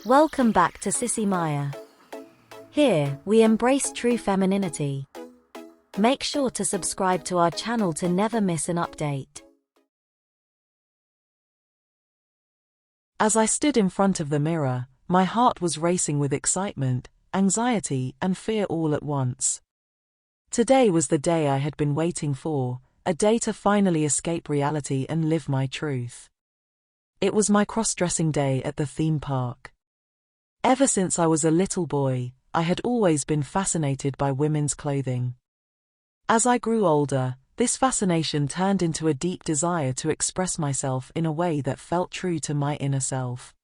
Welcome back to Sissy Maya. Here, we embrace true femininity. Make sure to subscribe to our channel to never miss an update. As I stood in front of the mirror, my heart was racing with excitement, anxiety, and fear all at once. Today was the day I had been waiting for, a day to finally escape reality and live my truth. It was my cross-dressing day at the theme park. Ever since I was a little boy, I had always been fascinated by women's clothing. As I grew older, this fascination turned into a deep desire to express myself in a way that felt true to my inner self.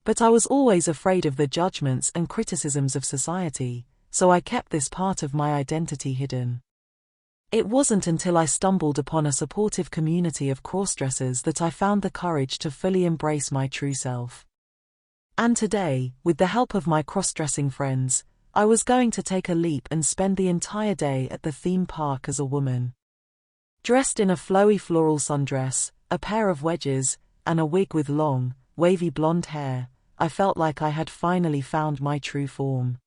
But I was always afraid of the judgments and criticisms of society, so I kept this part of my identity hidden. It wasn't until I stumbled upon a supportive community of crossdressers that I found the courage to fully embrace my true self. And today, with the help of my cross-dressing friends, I was going to take a leap and spend the entire day at the theme park as a woman. Dressed in a flowy floral sundress, a pair of wedges, and a wig with long, wavy blonde hair, I felt like I had finally found my true form.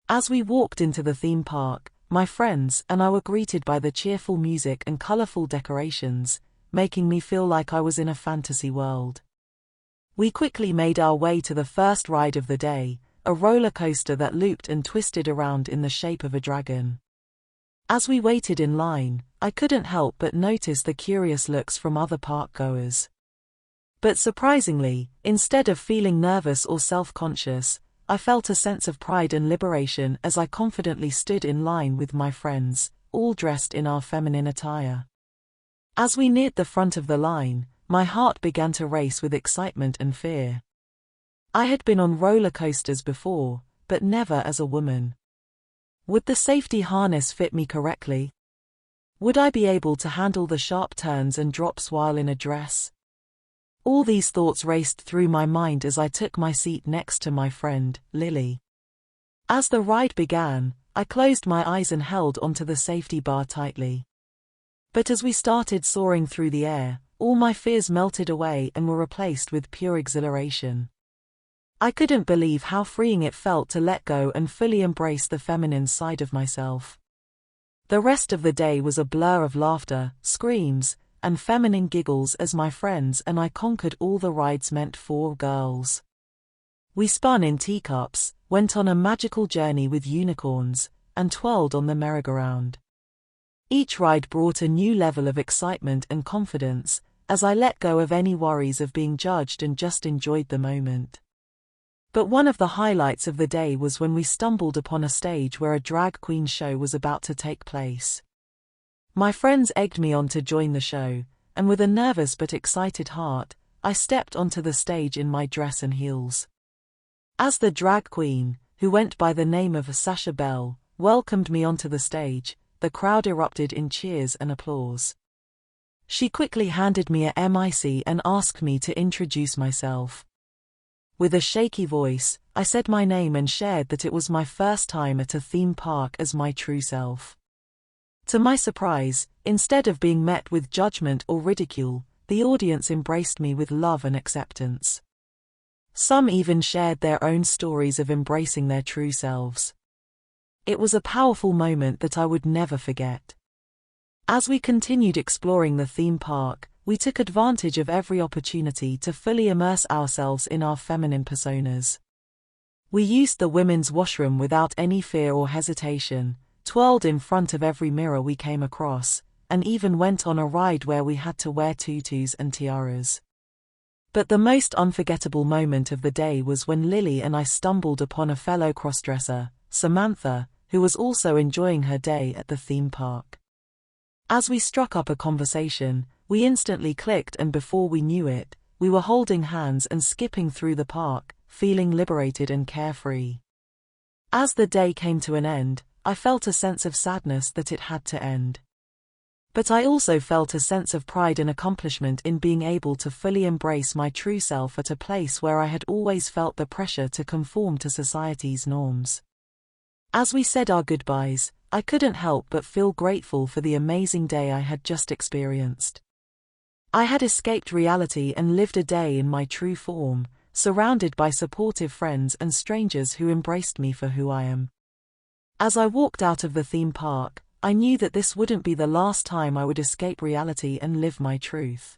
As we walked into the theme park, my friends and I were greeted by the cheerful music and colorful decorations, making me feel like I was in a fantasy world. We quickly made our way to the first ride of the day, a roller coaster that looped and twisted around in the shape of a dragon. As we waited in line, I couldn't help but notice the curious looks from other park-goers. But surprisingly, instead of feeling nervous or self-conscious, I felt a sense of pride and liberation as I confidently stood in line with my friends, all dressed in our feminine attire. As we neared the front of the line, my heart began to race with excitement and fear. I had been on roller coasters before, but never as a woman. Would the safety harness fit me correctly? Would I be able to handle the sharp turns and drops while in a dress? All these thoughts raced through my mind as I took my seat next to my friend, Lily. As the ride began, I closed my eyes and held onto the safety bar tightly. But as we started soaring through the air, all my fears melted away and were replaced with pure exhilaration. I couldn't believe how freeing it felt to let go and fully embrace the feminine side of myself. The rest of the day was a blur of laughter, screams, and feminine giggles as my friends and I conquered all the rides meant for girls. We spun in teacups, went on a magical journey with unicorns, and twirled on the merry-go-round. Each ride brought a new level of excitement and confidence, as I let go of any worries of being judged and just enjoyed the moment. But one of the highlights of the day was when we stumbled upon a stage where a drag queen show was about to take place. My friends egged me on to join the show, and with a nervous but excited heart, I stepped onto the stage in my dress and heels. As the drag queen, who went by the name of Sasha Belle, welcomed me onto the stage, the crowd erupted in cheers and applause. She quickly handed me a mic and asked me to introduce myself. With a shaky voice, I said my name and shared that it was my first time at a theme park as my true self. To my surprise, instead of being met with judgment or ridicule, the audience embraced me with love and acceptance. Some even shared their own stories of embracing their true selves. It was a powerful moment that I would never forget. As we continued exploring the theme park, we took advantage of every opportunity to fully immerse ourselves in our feminine personas. We used the women's washroom without any fear or hesitation, twirled in front of every mirror we came across, and even went on a ride where we had to wear tutus and tiaras. But the most unforgettable moment of the day was when Lily and I stumbled upon a fellow crossdresser, Samantha, who was also enjoying her day at the theme park. As we struck up a conversation, we instantly clicked, and before we knew it, we were holding hands and skipping through the park, feeling liberated and carefree. As the day came to an end, I felt a sense of sadness that it had to end. But I also felt a sense of pride and accomplishment in being able to fully embrace my true self at a place where I had always felt the pressure to conform to society's norms. As we said our goodbyes, I couldn't help but feel grateful for the amazing day I had just experienced. I had escaped reality and lived a day in my true form, surrounded by supportive friends and strangers who embraced me for who I am. As I walked out of the theme park, I knew that this wouldn't be the last time I would escape reality and live my truth.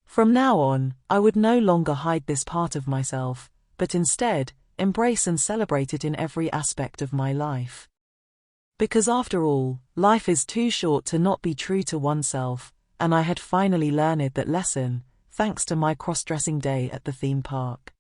From now on, I would no longer hide this part of myself, but instead, embrace and celebrate it in every aspect of my life. Because after all, life is too short to not be true to oneself, and I had finally learned that lesson, thanks to my cross-dressing day at the theme park.